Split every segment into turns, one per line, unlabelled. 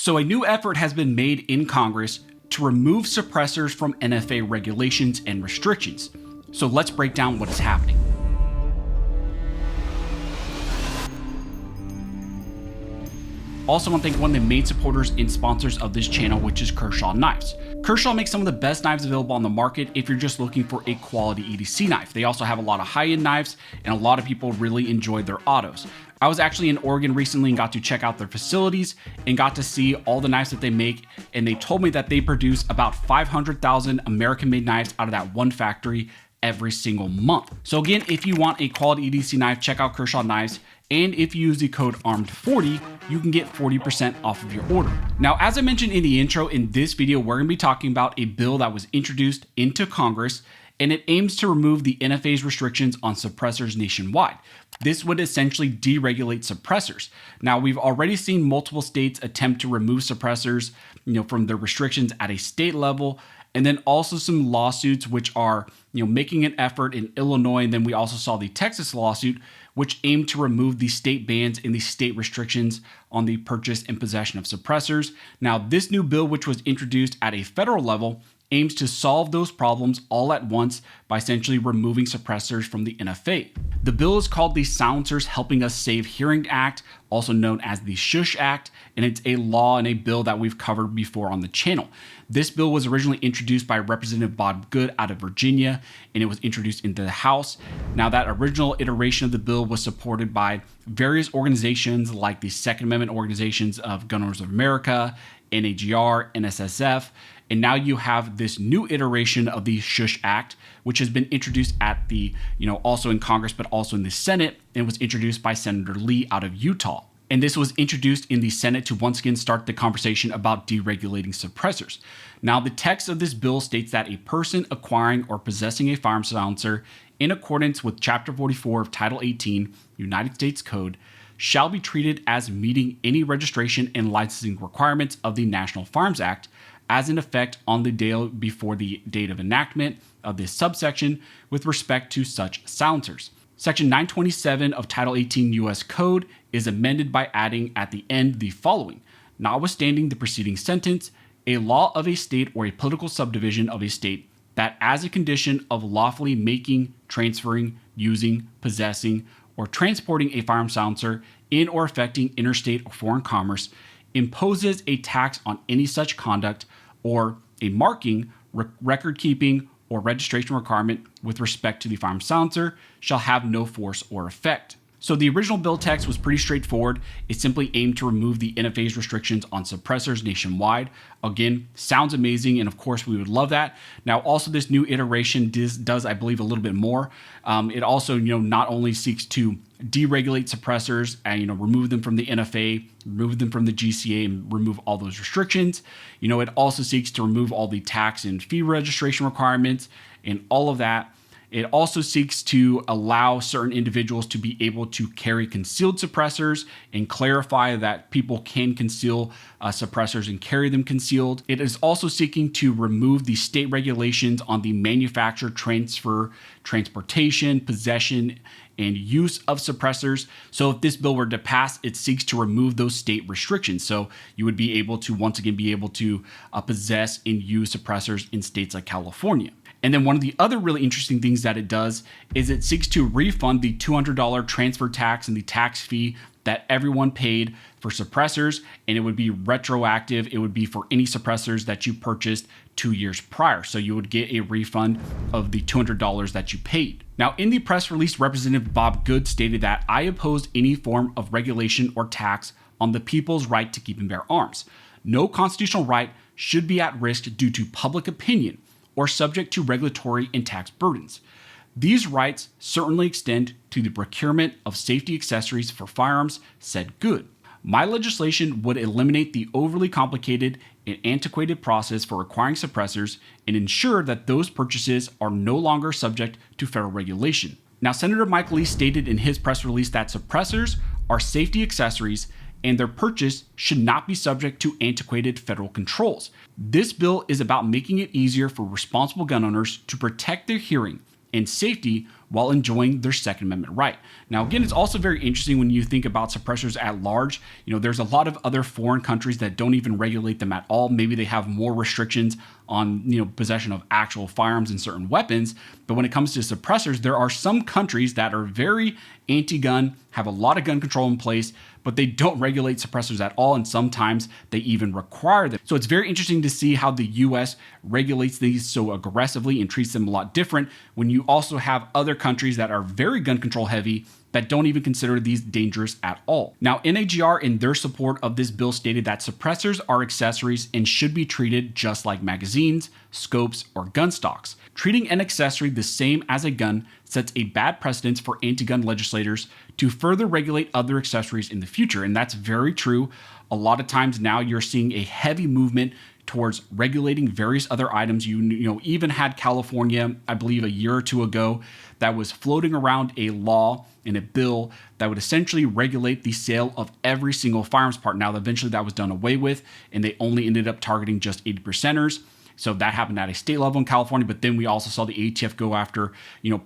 So a new effort has been made in Congress to remove suppressors from NFA regulations and restrictions. So let's break down what is happening. Also want to thank one of the main supporters and sponsors of this channel, which is Kershaw Knives. Kershaw makes some of the best knives available on the market if you're just looking for a quality EDC knife. They also have a lot of high-end knives, and a lot of people really enjoy their autos. I was actually in Oregon recently and got to check out their facilities and got to see all the knives that they make, and they told me that they produce about 500,000 American-made knives out of that one factory every single month. So again, if you want a quality EDC knife, check out Kershaw Knives. And if you use the code ARMED40, you can get 40% off of your order. Now, as I mentioned in the intro, in this video, we're gonna be talking about a bill that was introduced into Congress, and it aims to remove the NFA's restrictions on suppressors nationwide. This would essentially deregulate suppressors. Now, we've already seen multiple states attempt to remove suppressors, from their restrictions at a state level, and then also some lawsuits which are, making an effort in Illinois. And then we also saw the Texas lawsuit, which aimed to remove the state bans and the state restrictions on the purchase and possession of suppressors. Now, this new bill, which was introduced at a federal level, aims to solve those problems all at once by essentially removing suppressors from the NFA. The bill is called the Silencers Helping Us Save Hearing Act, also known as the Shush Act, and it's a law and a bill that we've covered before on the channel. This bill was originally introduced by Representative Bob Good out of Virginia, and it was introduced into the House. Now, that original iteration of the bill was supported by various organizations like the Second Amendment organizations of Gun Owners of America, NAGR, NSSF, and now you have this new iteration of the Shush Act, which has been introduced at the, also in Congress, but also in the Senate, and was introduced by Senator Lee out of Utah. And this was introduced in the Senate to once again start the conversation about deregulating suppressors. Now, the text of this bill states that a person acquiring or possessing a firearm silencer in accordance with Chapter 44 of Title 18, United States Code, shall be treated as meeting any registration and licensing requirements of the National Firearms Act as in effect on the day before the date of enactment of this subsection with respect to such silencers. Section 927 of Title 18 U.S. Code is amended by adding at the end the following: notwithstanding the preceding sentence, a law of a state or a political subdivision of a state that as a condition of lawfully making, transferring, using, possessing, or transporting a firearm silencer in or affecting interstate or foreign commerce imposes a tax on any such conduct or a marking, record keeping, or registration requirement with respect to the firearm silencer shall have no force or effect. So the original bill text was pretty straightforward. It simply aimed to remove the NFA's restrictions on suppressors nationwide. Again, sounds amazing, and of course we would love that. Now, also this new iteration does, I believe, a little bit more. It also, not only seeks to deregulate suppressors and, remove them from the NFA, remove them from the GCA, and remove all those restrictions. It also seeks to remove all the tax and fee registration requirements and all of that. It also seeks to allow certain individuals to be able to carry concealed suppressors and clarify that people can conceal suppressors and carry them concealed. It is also seeking to remove the state regulations on the manufacture, transfer, transportation, possession, and use of suppressors. So if this bill were to pass, it seeks to remove those state restrictions. So you would be able to, once again, be able to possess and use suppressors in states like California. And then one of the other really interesting things that it does is it seeks to refund the $200 transfer tax and the tax fee that everyone paid for suppressors, and it would be retroactive. It would be for any suppressors that you purchased 2 years prior. So you would get a refund of the $200 that you paid. Now, in the press release, Representative Bob Good stated that I oppose any form of regulation or tax on the people's right to keep and bear arms. No constitutional right should be at risk due to public opinion or subject to regulatory and tax burdens. These rights certainly extend to the procurement of safety accessories for firearms, said Good. My legislation would eliminate the overly complicated and antiquated process for acquiring suppressors and ensure that those purchases are no longer subject to federal regulation. Now, Senator Mike Lee stated in his press release that suppressors are safety accessories and their purchase should not be subject to antiquated federal controls. This bill is about making it easier for responsible gun owners to protect their hearing and safety while enjoying their Second Amendment right. Now, again, it's also very interesting when you think about suppressors at large. There's a lot of other foreign countries that don't even regulate them at all. Maybe they have more restrictions on possession of actual firearms and certain weapons. But when it comes to suppressors, there are some countries that are very anti-gun, have a lot of gun control in place, but they don't regulate suppressors at all, and sometimes they even require them. So it's very interesting to see how the US regulates these so aggressively and treats them a lot different when you also have other countries that are very gun control heavy that don't even consider these dangerous at all. Now, NAGR in their support of this bill stated that suppressors are accessories and should be treated just like magazines, scopes, or gun stocks. Treating an accessory the same as a gun sets a bad precedent for anti-gun legislators to further regulate other accessories in the future, and that's very true. A lot of times now you're seeing a heavy movement towards regulating various other items. You even had California, I believe a year or two ago, that was floating around a law and a bill that would essentially regulate the sale of every single firearms part. Now, eventually that was done away with, and they only ended up targeting just 80%ers. So that happened at a state level in California, but then we also saw the ATF go after,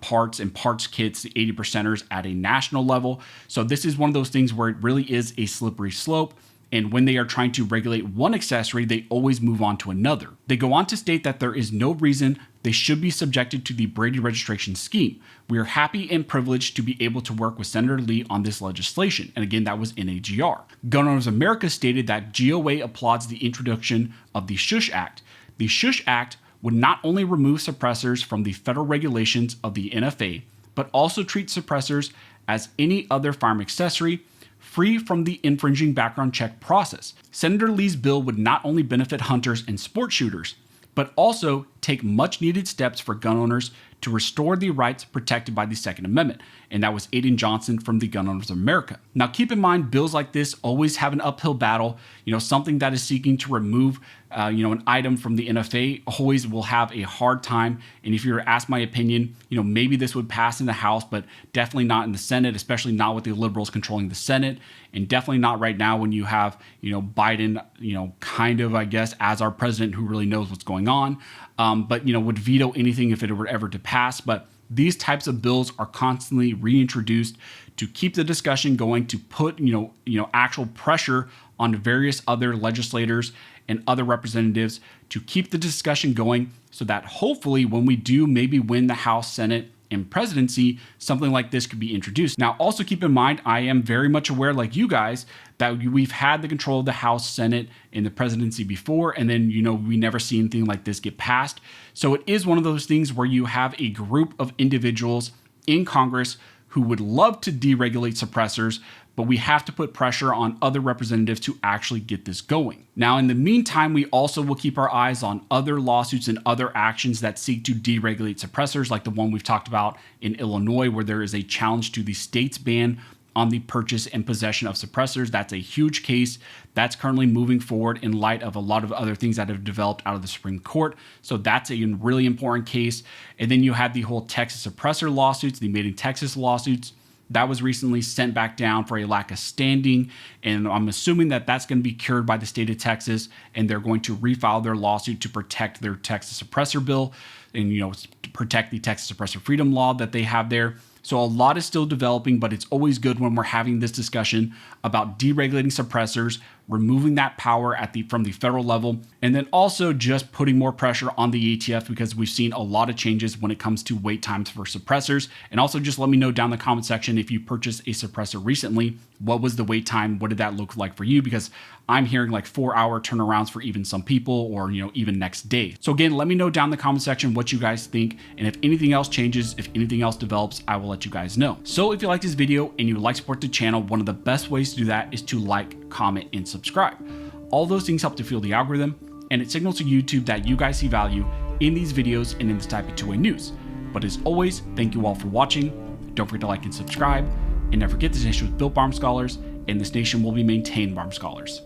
parts and parts kits, the 80%ers at a national level. So this is one of those things where it really is a slippery slope. And when they are trying to regulate one accessory, they always move on to another. They go on to state that there is no reason they should be subjected to the Brady registration scheme. We are happy and privileged to be able to work with Senator Lee on this legislation. And again, that was NAGR. Gun Owners America stated that GOA applauds the introduction of the Shush Act. The Shush Act would not only remove suppressors from the federal regulations of the NFA, but also treat suppressors as any other firearm accessory, free from the infringing background check process. Senator Lee's bill would not only benefit hunters and sport shooters, but also take much needed steps for gun owners to restore the rights protected by the Second Amendment. And that was Aiden Johnson from the Gun Owners of America. Now, keep in mind, bills like this always have an uphill battle. Something that is seeking to remove, an item from the NFA always will have a hard time. And if you were to ask my opinion, maybe this would pass in the House, but definitely not in the Senate, especially not with the liberals controlling the Senate. And definitely not right now when you have, Biden, kind of, I guess, as our president who really knows what's going on. But would veto anything if it were ever to pass. But these types of bills are constantly reintroduced to keep the discussion going, to put actual pressure on various other legislators and other representatives to keep the discussion going, so that hopefully when we do maybe win the House, Senate, and presidency, something like this could be introduced. Now, also keep in mind, I am very much aware, like you guys, that we've had the control of the House, Senate, and the presidency before, and then, we never see anything like this get passed. So it is one of those things where you have a group of individuals in Congress who would love to deregulate suppressors, but we have to put pressure on other representatives to actually get this going. Now, in the meantime, we also will keep our eyes on other lawsuits and other actions that seek to deregulate suppressors, like the one we've talked about in Illinois, where there is a challenge to the state's ban on the purchase and possession of suppressors. That's a huge case that's currently moving forward in light of a lot of other things that have developed out of the Supreme Court. So that's a really important case. And then you had the whole Texas suppressor lawsuits, the Made in Texas lawsuits. That was recently sent back down for a lack of standing, and I'm assuming that that's going to be cured by the state of Texas, and they're going to refile their lawsuit to protect their Texas suppressor bill and, to protect the Texas suppressor freedom law that they have there. So a lot is still developing, but it's always good when we're having this discussion about deregulating suppressors, removing that power from the federal level, and then also just putting more pressure on the ATF, because we've seen a lot of changes when it comes to wait times for suppressors. And also just let me know down in the comment section if you purchased a suppressor recently, what was the wait time? What did that look like for you? Because I'm hearing like 4-hour turnarounds for even some people, or even next day. So again, let me know down in the comment section what you guys think, and if anything else changes, if anything else develops, I will let you guys know. So if you like this video and you would like to support the channel, one of the best ways to do that is to like, comment, and subscribe. All those things help to fuel the algorithm, and it signals to YouTube that you guys see value in these videos and in this type of two-way news. But as always, thank you all for watching. Don't forget to like and subscribe, and never forget this nation was built by armed scholars, and this nation will be maintained by armed scholars.